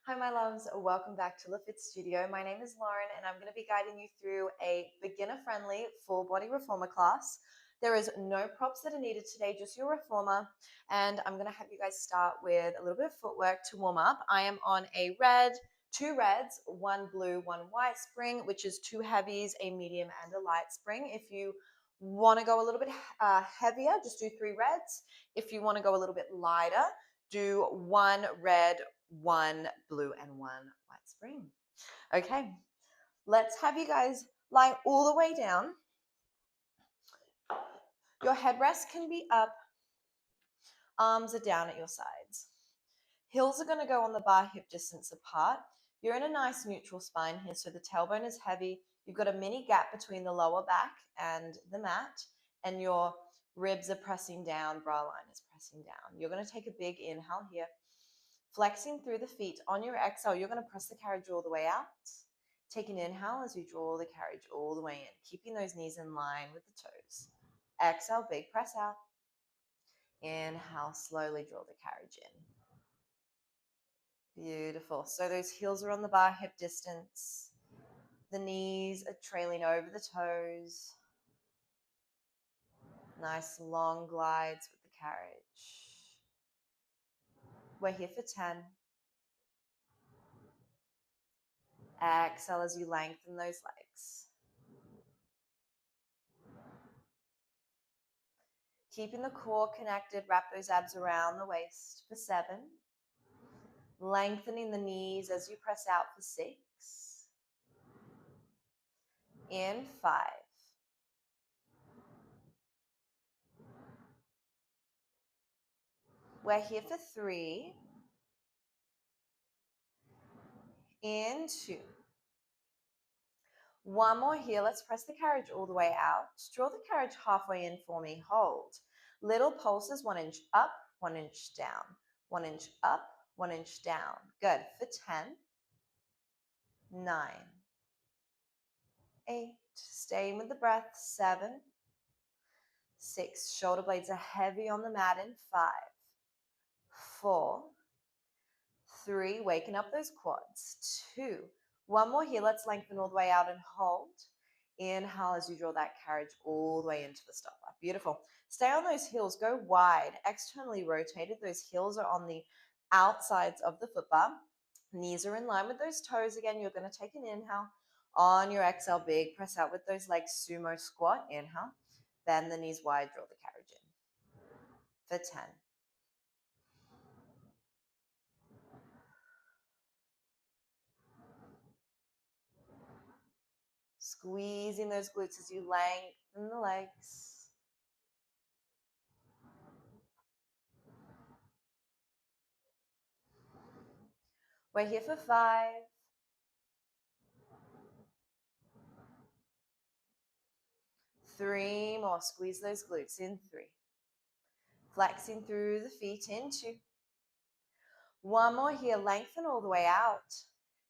Hi, my loves. Welcome back to the Fit Studio. My name is Lauren, and I'm going to be guiding you through a beginner-friendly full body reformer class. There is no props that are needed today, just your reformer. And I'm going to have you guys start with a little bit of footwork to warm up. I am on a red, two reds, one blue, one white spring, which is two heavies, a medium, and a light spring. If you want to go a little bit heavier, just do three reds. If you want to go a little bit lighter, do one red, one blue, and one white spring. Okay, let's have you guys lie all the way down. Your headrest can be up, arms are down at your sides. Heels are going to go on the bar hip distance apart. You're in a nice neutral spine here, so the tailbone is heavy. You've got a mini gap between the lower back and the mat, and your ribs are pressing down, bra line is pressing down. You're going to take a big inhale here, flexing through the feet. On your exhale, you're going to press the carriage all the way out. Take an inhale as you draw the carriage all the way in, keeping those knees in line with the toes. Exhale, big press out. Inhale, slowly draw the carriage in. Beautiful. So those heels are on the bar hip distance. The knees are trailing over the toes. Nice long glides with the carriage. We're here for 10. Exhale as you lengthen those legs. Keeping the core connected, wrap those abs around the waist for 7. Lengthening the knees as you press out for 6. In 5. We're here for 3. In 2. One more here. Let's press the carriage all the way out. Draw the carriage halfway in for me. Hold. Little pulses, 1 inch up, 1 inch down. 1 inch up, 1 inch down. Good. For 10, 9, 8. Staying with the breath. 7, 6. Shoulder blades are heavy on the mat in 5, 4, 3. Waking up those quads. 2. One more here. Let's lengthen all the way out and hold. Inhale as you draw that carriage all the way into the stopper. Beautiful. Stay on those heels. Go wide, externally rotated. Those heels are on the outsides of the foot bar. Knees are in line with those toes. Again, you're going to take an inhale. On your exhale, big press out with those legs. Sumo squat. Inhale. Bend the knees wide. Draw the carriage in. For 10. Squeezing those glutes as you lengthen the legs. We're here for 5. 3 more. Squeeze those glutes in. 3. Flexing through the feet in. 2. One more here. Lengthen all the way out.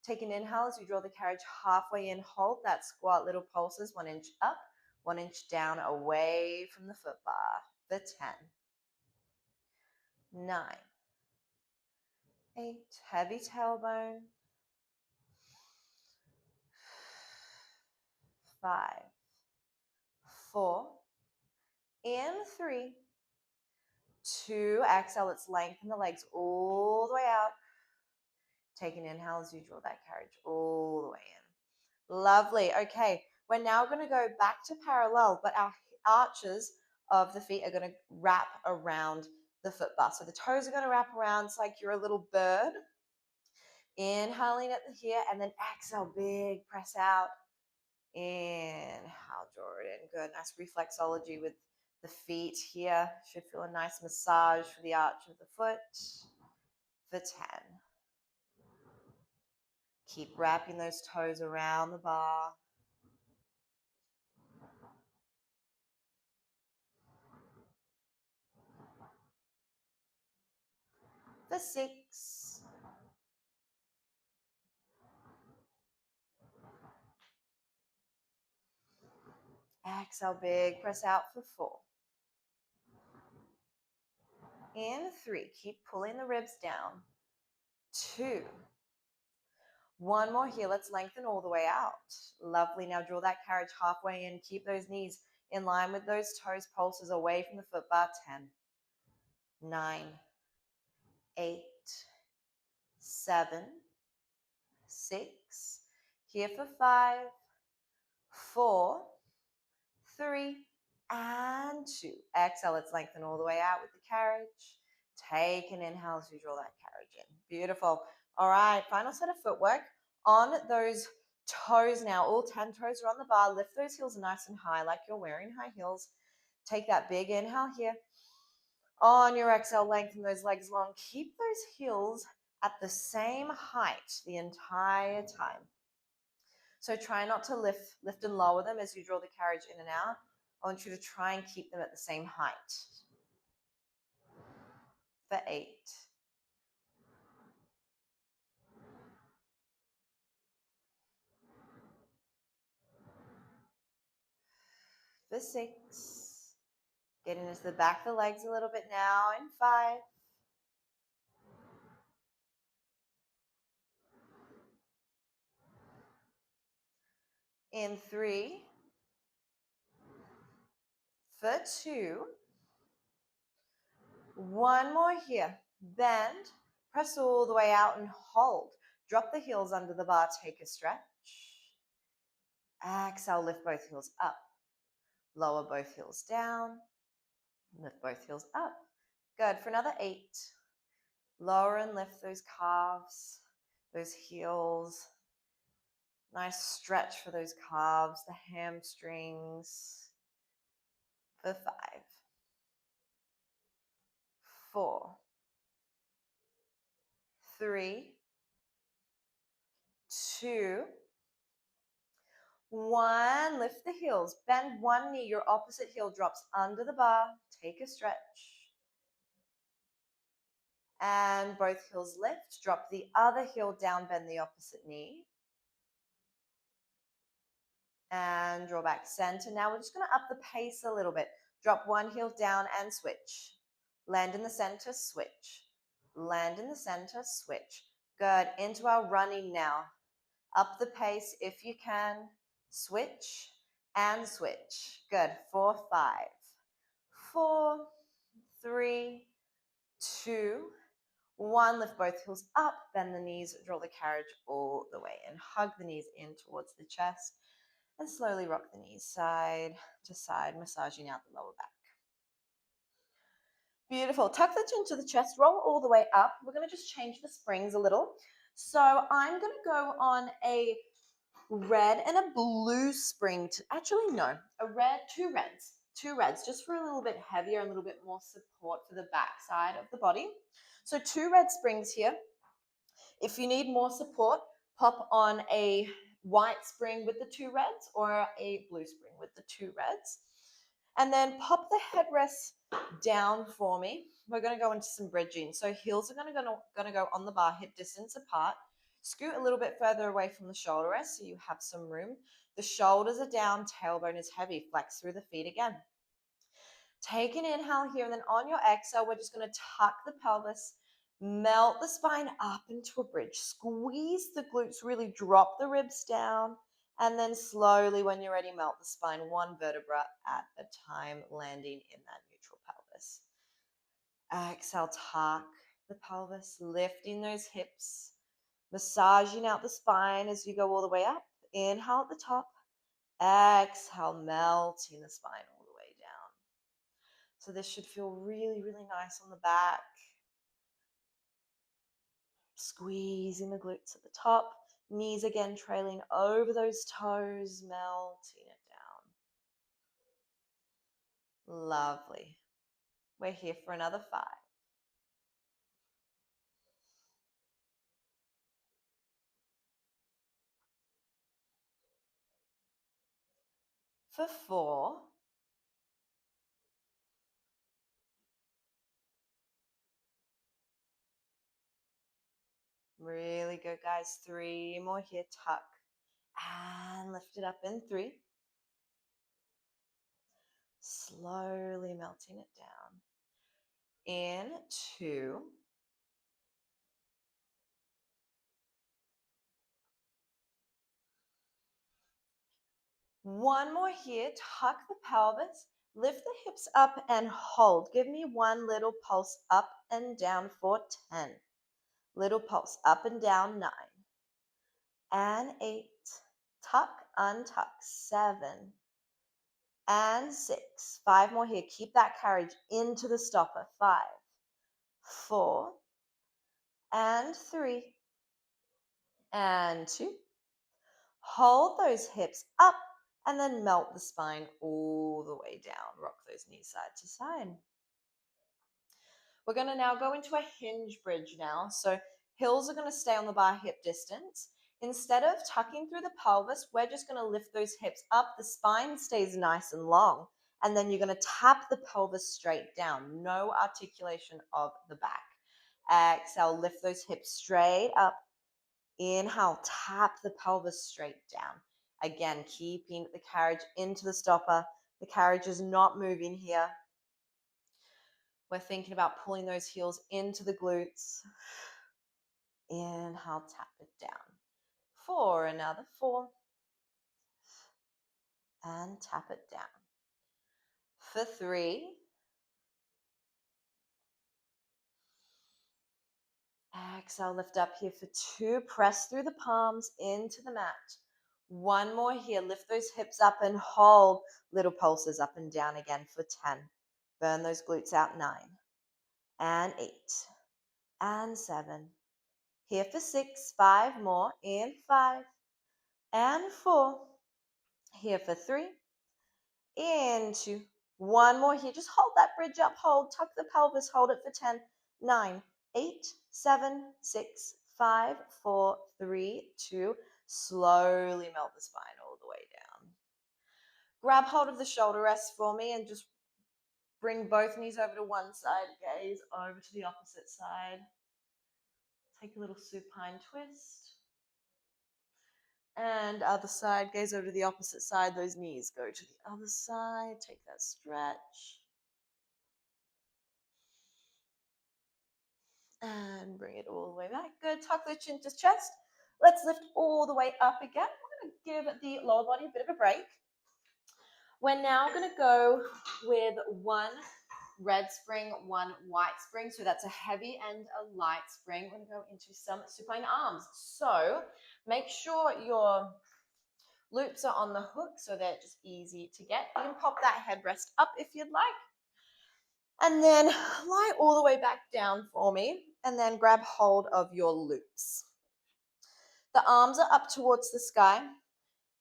Take an inhale as you draw the carriage halfway in. Hold that squat. Little pulses. 1 inch up, 1 inch down, away from the foot bar. For 10, 9, 8. Heavy tailbone. 5, 4. In 3, 2. Exhale. Let's lengthen the legs all the way out. Take an inhale as you draw that carriage all the way in. Lovely. Okay, we're now going to go back to parallel, but our arches of the feet are going to wrap around the foot bar. So the toes are going to wrap around. It's like you're a little bird. Inhaling at the here, and then exhale, big press out. Inhale, draw it in. Good. Nice reflexology with the feet here. Should feel a nice massage for the arch of the foot. For 10. Keep wrapping those toes around the bar. For 6. Exhale, big press out for 4. In 3, keep pulling the ribs down. 2. One more here. Let's lengthen all the way out. Lovely. Now draw that carriage halfway in. Keep those knees in line with those toes, pulses away from the foot bar. 10, 9, 8, 7, 6. Here for 5, 4, 3, and 2. Exhale. Let's lengthen all the way out with the carriage. Take an inhale as you draw that carriage in. Beautiful. All right. Final set of footwork on those toes now. All 10 toes are on the bar. Lift those heels nice and high like you're wearing high heels. Take that big inhale here. On your exhale, lengthen those legs long. Keep those heels at the same height the entire time. So try not to lift and lower them as you draw the carriage in and out. I want you to try and keep them at the same height. For 8. For 6. Getting into the back of the legs a little bit now. In 5. In 3. For 2. One more here. Bend. Press all the way out and hold. Drop the heels under the bar. Take a stretch. Exhale, lift both heels up. Lower both heels down. Lift both heels up. Good. For another 8. Lower and lift those calves, those heels. Nice stretch for those calves, the hamstrings. For 5. 4. 3. 2. 1. Lift the heels. Bend one knee. Your opposite heel drops under the bar. Take a stretch. And both heels lift. Drop the other heel down. Bend the opposite knee. And draw back center. Now we're just going to up the pace a little bit. Drop one heel down and switch. Land in the center, switch. Land in the center, switch. Good. Into our running now. Up the pace if you can. Switch and switch. Good. 4, 5, 4, 3, 2, 1. Lift both heels up. Bend the knees. Draw the carriage all the way in. Hug the knees in towards the chest. And slowly rock the knees side to side, massaging out the lower back. Beautiful. Tuck the chin to the chest, roll all the way up. We're going to just change the springs a little. So I'm going to go on a red and a blue spring. Actually, no, two reds, just for a little bit heavier, a little bit more support for the back side of the body. So 2 red springs here. If you need more support, pop on a white spring with the 2 reds or a blue spring with the 2 reds. And then pop the headrest down for me. We're going to go into some bridging. So heels are going to go on the bar, hip distance apart. Scoot a little bit further away from the shoulder rest so you have some room. The shoulders are down, tailbone is heavy. Flex through the feet again. Take an inhale here, and then on your exhale, we're just going to tuck the pelvis, melt the spine up into a bridge. Squeeze the glutes, really drop the ribs down, and then slowly, when you're ready, melt the spine one vertebra at a time, landing in that neutral pelvis. Exhale, tuck the pelvis, lifting those hips, massaging out the spine as you go all the way up. Inhale at the top, exhale, melting the spine all the way down. So this should feel really, really nice on the back. Squeezing the glutes at the top. Knees again trailing over those toes, melting it down. Lovely. We're here for another 5. For 4. Really good, guys. 3 more here. Tuck and lift it up in 3. Slowly melting it down. In 2. One more here. Tuck the pelvis. Lift the hips up and hold. Give me one little pulse up and down for 10. Little pulse up and down, 9. And 8. Tuck, untuck, 7. And 6. 5 more here. Keep that carriage into the stopper. 5, 4, and 3, and 2. Hold those hips up and then melt the spine all the way down. Rock those knees side to side. We're going to now go into a hinge bridge now. So heels are going to stay on the bar hip distance. Instead of tucking through the pelvis, we're just going to lift those hips up. The spine stays nice and long. And then you're going to tap the pelvis straight down. No articulation of the back. Exhale, lift those hips straight up. Inhale, tap the pelvis straight down. Again, keeping the carriage into the stopper. The carriage is not moving here. We're thinking about pulling those heels into the glutes. Inhale, tap it down. 4, another 4. And tap it down. For 3. Exhale, lift up here for 2. Press through the palms into the mat. One more here. Lift those hips up and hold. Little pulses up and down again for 10. Burn those glutes out, 9. And 8. And 7. Here for 6. 5 more. In 5. And 4. Here for 3. Into 1 more here. Just hold that bridge up. Hold. Tuck the pelvis. Hold it for 10. 9, 8, 7, 6, 5, 4, 3, 2. Slowly melt the spine all the way down. Grab hold of the shoulder rest for me and just bring both knees over to one side. Gaze over to the opposite side. Take a little supine twist. And other side, gaze over to the opposite side. Those knees go to the other side. Take that stretch. And bring it all the way back. Good. Tuck the chin to chest. Let's lift all the way up again. We're going to give the lower body a bit of a break. We're now going to go with 1 red spring, 1 white spring. So that's a heavy and a light spring. We're going to go into some supine arms. So make sure your loops are on the hook so they're just easy to get. You can pop that headrest up if you'd like. And then lie all the way back down for me and then grab hold of your loops. The arms are up towards the sky.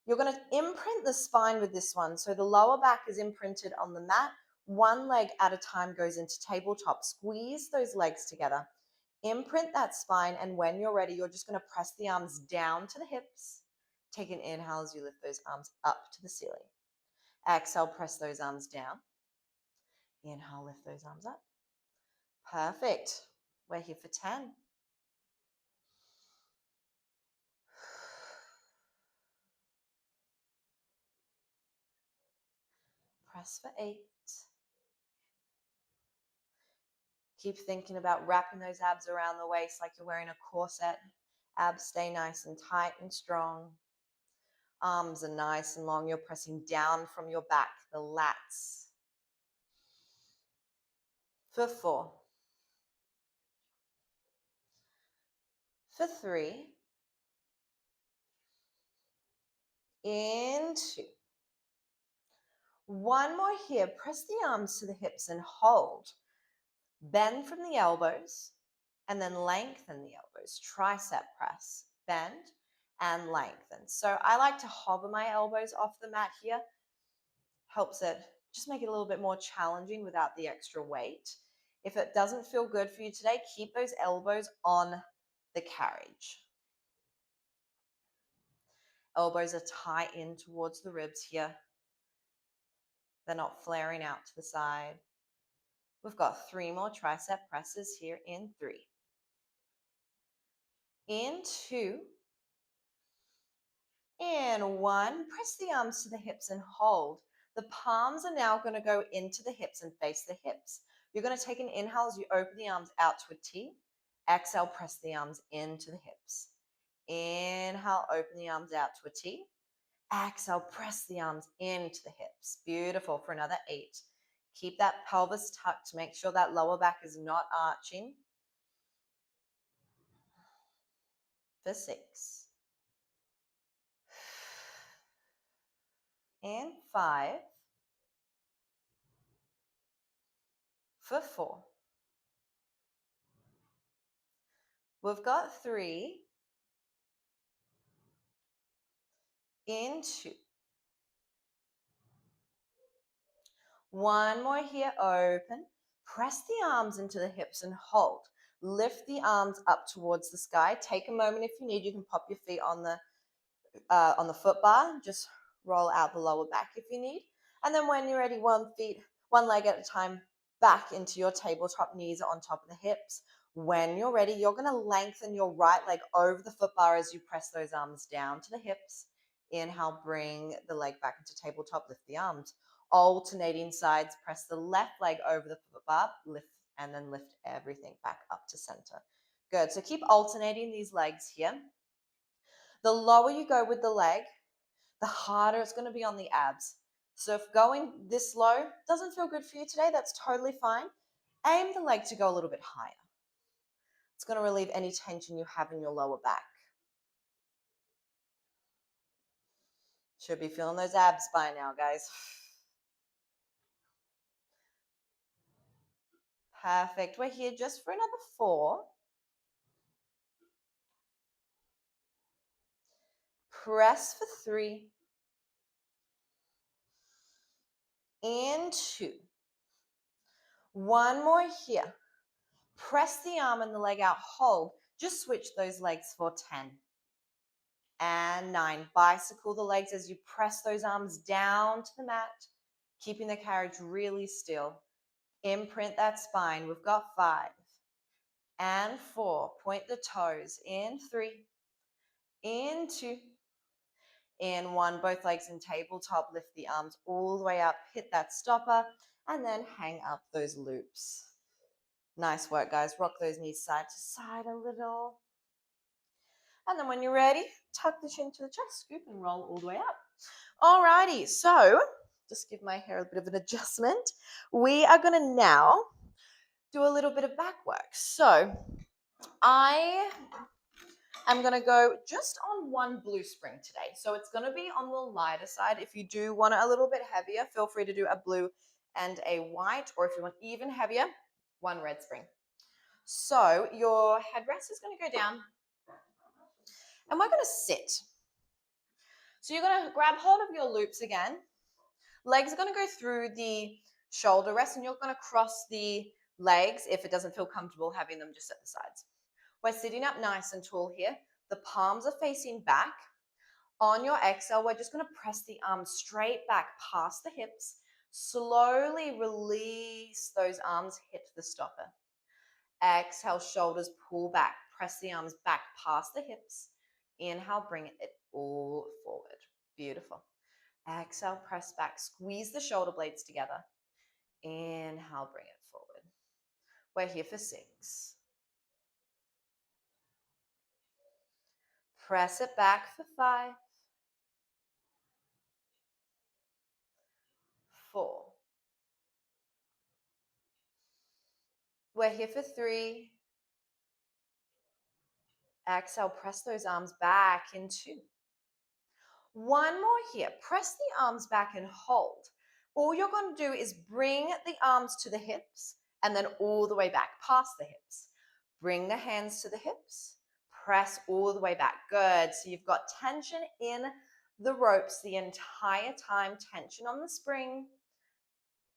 You're going to imprint the spine with this one. So the lower back is imprinted on the mat. 1 leg at a time goes into tabletop. Squeeze those legs together. Imprint that spine, and when you're ready, you're just going to press the arms down to the hips. Take an inhale as you lift those arms up to the ceiling. Exhale, press those arms down. Inhale, lift those arms up. Perfect. We're here for 10. Press for 8. Keep thinking about wrapping those abs around the waist like you're wearing a corset. Abs stay nice and tight and strong. Arms are nice and long. You're pressing down from your back, the lats. For 4. For 3. In 2. 1 more here. Press the arms to the hips and hold. Bend from the elbows and then lengthen the elbows. Tricep press. Bend and lengthen. So I like to hover my elbows off the mat here. Helps it just make it a little bit more challenging without the extra weight. If it doesn't feel good for you today, keep those elbows on the carriage. Elbows are tight in towards the ribs here. They're not flaring out to the side. We've got 3 more tricep presses here in 3. In 2. In 1. Press the arms to the hips and hold. The palms are now going to go into the hips and face the hips. You're going to take an inhale as you open the arms out to a T. Exhale, press the arms into the hips. Inhale, open the arms out to a T. Exhale, press the arms into the hips. Beautiful. For another 8. Keep that pelvis tucked. Make sure that lower back is not arching. For 6. And 5. For 4. We've got 3. In 2. One more here, open. Press the arms into the hips and hold. Lift the arms up towards the sky. Take a moment if you need. You can pop your feet on the foot bar. Just roll out the lower back if you need. And then when you're ready, one leg at a time, back into your tabletop. Knees are on top of the hips. When you're ready, you're going to lengthen your right leg over the foot bar as you press those arms down to the hips. Inhale, bring the leg back into tabletop. Lift the arms. Alternating sides, press the left leg over the foot bar, lift, and then lift everything back up to center. Good. So keep alternating these legs here. The lower you go with the leg, the harder it's going to be on the abs. So if going this low doesn't feel good for you today, that's totally fine. Aim the leg to go a little bit higher. It's going to relieve any tension you have in your lower back. Should be feeling those abs by now, guys. Perfect. We're here just for another 4. Press for 3. And 2. One more here. Press the arm and the leg out, hold. Just switch those legs for 10. And 9. Bicycle the legs as you press those arms down to the mat, keeping the carriage really still. Imprint that spine. We've got 5. And 4. Point the toes. In 3. In 2. In 1. Both legs in tabletop. Lift the arms all the way up. Hit that stopper. And then hang up those loops. Nice work, guys. Rock those knees side to side a little. And then when you're ready, tuck the chin to the chest, scoop and roll all the way up. Alrighty, so just give my hair a bit of an adjustment. We are going to now do a little bit of back work. So I am going to go just on one blue spring today. So it's going to be on the lighter side. If you do want it a little bit heavier, feel free to do a blue and a white, or if you want even heavier, one red spring. So your headrest is going to go down and we're going to sit. So you're going to grab hold of your loops again. Legs are going to go through the shoulder rest and you're going to cross the legs if it doesn't feel comfortable having them just at the sides. We're sitting up nice and tall here. The palms are facing back. On your exhale, we're just going to press the arms straight back past the hips. Slowly release those arms, hit the stopper. Exhale, shoulders pull back. Press the arms back past the hips. Inhale, bring it all forward. Beautiful. Exhale, press back. Squeeze the shoulder blades together. Inhale, bring it forward. We're here for 6. Press it back for 5. 4. We're here for 3. Exhale, press those arms back in 2. One more here. Press the arms back and hold. All you're going to do is bring the arms to the hips and then all the way back past the hips. Bring the hands to the hips. Press all the way back. Good. So you've got tension in the ropes the entire time. Tension on the spring.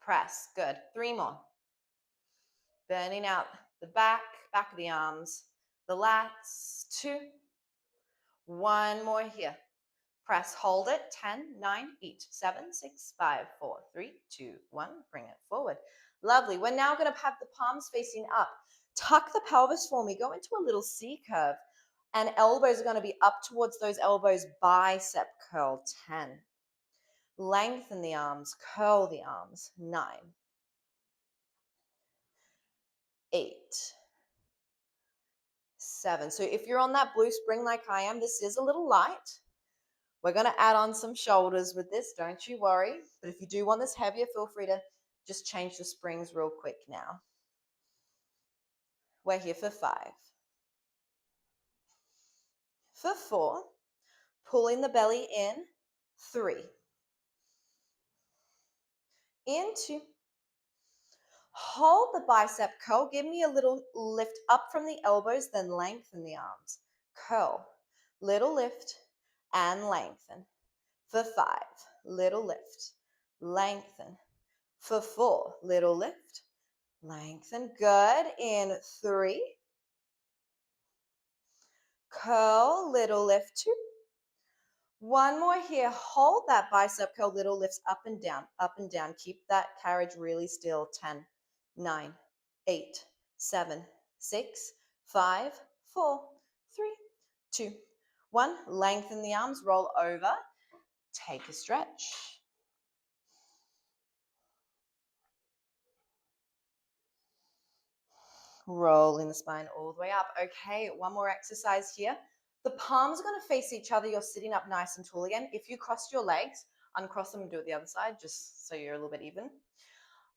Press. Good. 3 more. Burning out the back of the arms, the lats. 2. One more here. Press, hold it. 10, 9, 8, 7, 6, 5, 4, 3, 2, 1. Bring it forward. Lovely. We're now going to have the palms facing up. Tuck the pelvis for me. Go into a little C curve. And elbows are going to be up towards those elbows. Bicep curl. 10. Lengthen the arms. Curl the arms. 9. 8. 7. So if you're on that blue spring like I am, this is a little light. We're going to add on some shoulders with this, don't you worry. But if you do want this heavier, feel free to just change the springs real quick now. We're here for 5. For 4, pulling the belly in. 3. Into. Hold the bicep curl. Give me a little lift up from the elbows, then lengthen the arms. Curl, little lift, and lengthen. For 5, little lift, lengthen. For 4, little lift, lengthen. Good. In 3, curl, little lift. 2. One more here. Hold that bicep curl, little lifts up and down, up and down. Keep that carriage really still. 10, 9, 8, 7, 6, 5, 4, 3, 2, 1. Lengthen the arms, roll over. Take a stretch. Rolling the spine all the way up. Okay, one more exercise here. The palms are going to face each other. You're sitting up nice and tall again. If you crossed your legs, uncross them and do it the other side, just so you're a little bit even.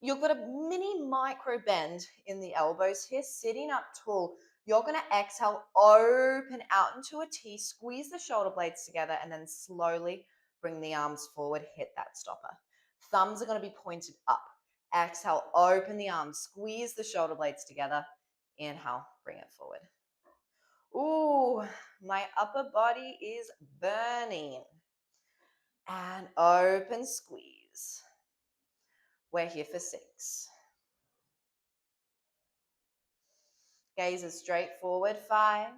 You've got a mini micro bend in the elbows here, sitting up tall. You're going to exhale, open out into a T, squeeze the shoulder blades together, and then slowly bring the arms forward, hit that stopper. Thumbs are going to be pointed up. Exhale, open the arms, squeeze the shoulder blades together. Inhale, bring it forward. Ooh, my upper body is burning. And open, squeeze. We're here for 6. Gaze is straight forward. 5.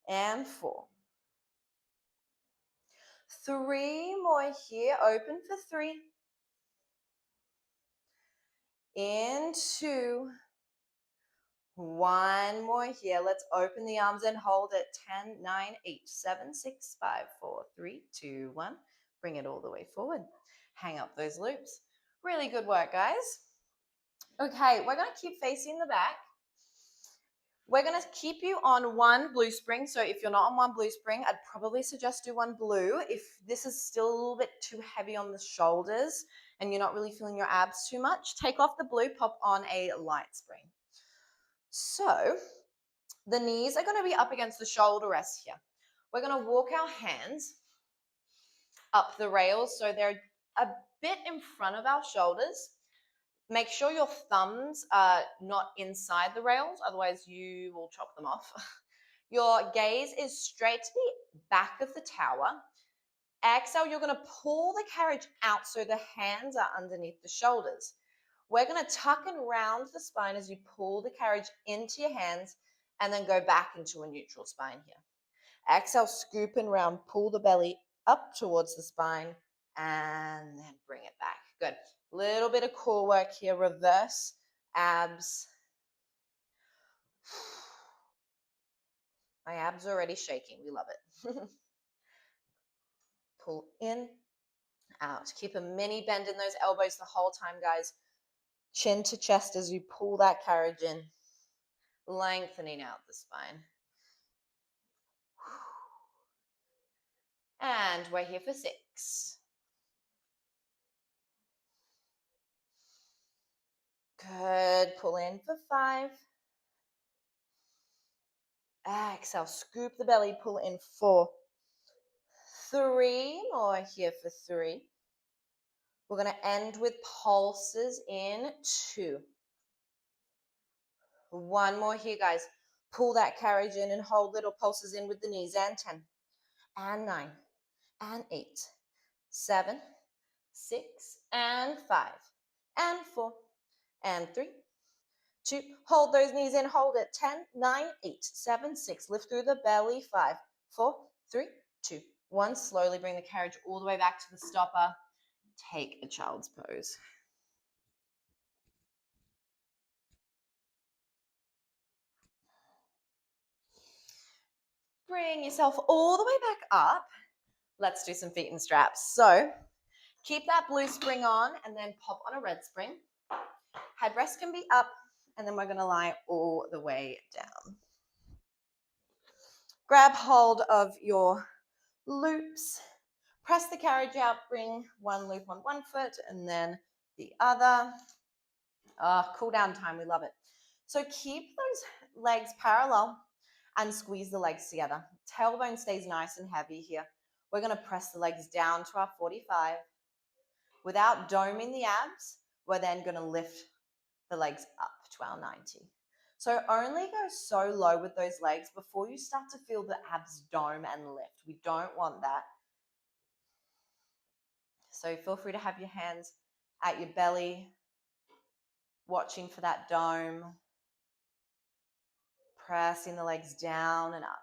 And 4. 3 more here. Open for 3. Into. 1 more here. Let's open the arms and hold it. 10, 9, 8, 7, 6, 5, 4, 3, 2, 1. Bring it all the way forward. Hang up those loops. Really good work, guys. Okay, we're going to keep facing the back. We're going to keep you on one blue spring. So if you're not on one blue spring, I'd probably suggest do one blue. If this is still a little bit too heavy on the shoulders and you're not really feeling your abs too much, take off the blue, pop on a light spring. So the knees are going to be up against the shoulder rest here. We're going to walk our hands up the rails so they're a bit in front of our shoulders. Make sure your thumbs are not inside the rails, otherwise you will chop them off. Your gaze is straight to the back of the tower. Exhale, you're going to pull the carriage out so the hands are underneath the shoulders. We're going to tuck and round the spine as you pull the carriage into your hands and then go back into a neutral spine here. Exhale, scoop and round, pull the belly up towards the spine and then bring it back. Good. Little bit of core work here. Reverse abs. My abs are already shaking. We love it. Pull in, out. Keep a mini bend in those elbows the whole time, guys. Chin to chest as you pull that carriage in. Lengthening out the spine. And we're here for 6. Good. Pull in for 5. Exhale. Scoop the belly. Pull in 4. 3 more here for 3. We're going to end with pulses in 2. 1 more here, guys. Pull that carriage in and hold little pulses in with the knees. And 10. And 9. And 8. 7. 6. And 5. And 4. And 3. 2. Hold those knees in. Hold it. 10, 9, 8, 7, 6. Lift through the belly. 5, 4, 3, 2, 1. Slowly bring the carriage all the way back to the stopper. Take a child's pose. Bring yourself all the way back up. Let's do some feet and straps. So keep that blue spring on and then pop on a red spring. Headrest can be up and then we're going to lie all the way down. grab hold of your loops, press the carriage out, bring one loop on one foot and then the other. Cool down time, we love it. So keep those legs parallel and squeeze the legs together. Tailbone stays nice and heavy here. We're going to press the legs down to our 45. Without doming the abs, we're then going to lift the legs up to our 90. So only go so low with those legs before you start to feel the abs dome and lift. We don't want that. So feel free to have your hands at your belly, watching for that dome, pressing the legs down and up.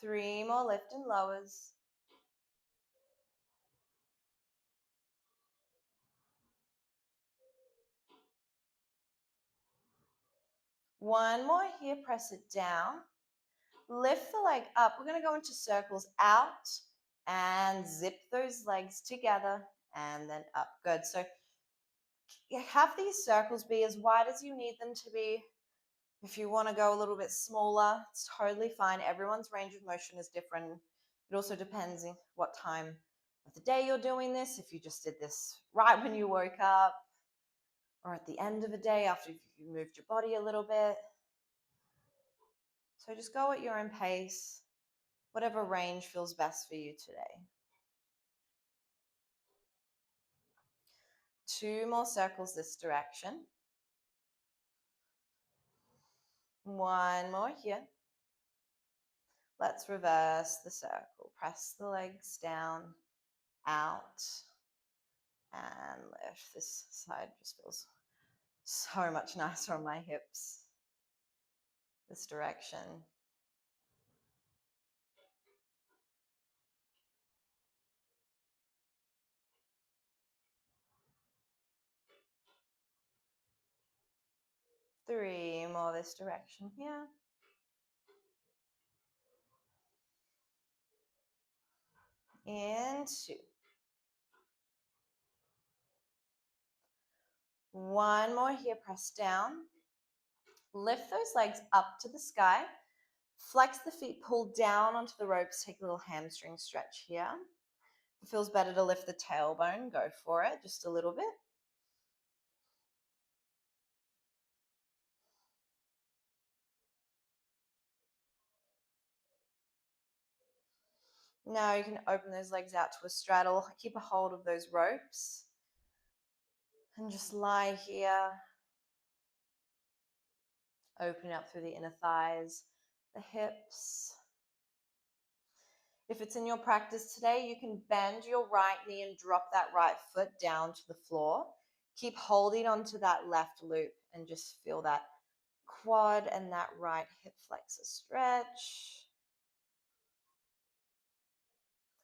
Three more lift and lowers. One more here, press it down. Lift the leg up. We're going to go into circles out and zip those legs together and then up. Good. So have these circles be as wide as you need them to be. If you want to go a little bit smaller, it's totally fine. Everyone's range of motion is different. It also depends on what time of the day you're doing this. If you just did this right when you woke up or at the end of a day after you moved your body a little bit. So just go at your own pace, whatever range feels best for you today. 2 more circles this direction. 1 more here. Let's reverse the circle. Press the legs down, out, and lift. This side just feels so much nicer on my hips. This direction. Three more this direction here. And 2. 1 more here, press down. Lift those legs up to the sky. Flex the feet, pull down onto the ropes, take a little hamstring stretch here. If it feels better to lift the tailbone, go for it, just a little bit. Now you can open those legs out to a straddle, keep a hold of those ropes, and just lie here. Open up through the inner thighs, the hips. If it's in your practice today, you can bend your right knee and drop that right foot down to the floor. Keep holding onto that left loop and just feel that quad and that right hip flexor stretch.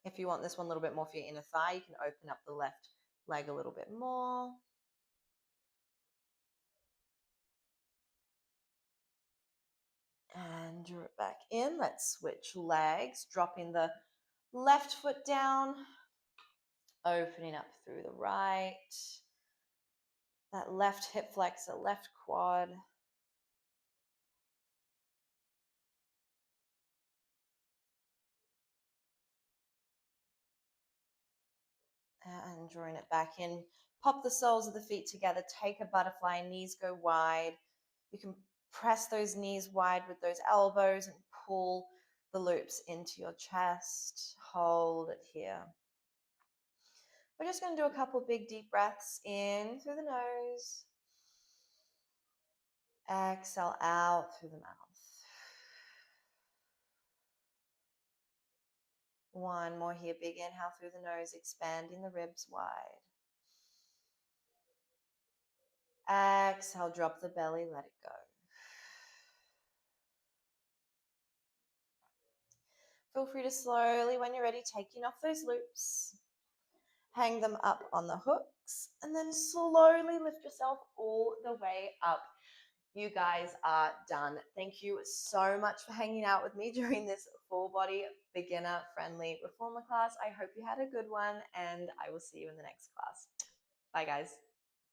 If you want this one a little bit more for your inner thigh, you can open up the left leg a little bit more. And draw it back in. Let's switch legs, dropping the left foot down, opening up through the right. That left hip flexor, left quad. And drawing it back in. Pop the soles of the feet together, take a butterfly, knees go wide. You can press those knees wide with those elbows and pull the loops into your chest. Hold it here. We're just going to do a couple big deep breaths in through the nose. Exhale out through the mouth. One more here. Big inhale through the nose, expanding the ribs wide. Exhale, drop the belly, let it go. Feel free to slowly, when you're ready, taking off those loops. Hang them up on the hooks and then slowly lift yourself all the way up. You guys are done. Thank you so much for hanging out with me during this full body beginner friendly reformer class. I hope you had a good one, and I will see you in the next class. Bye, guys.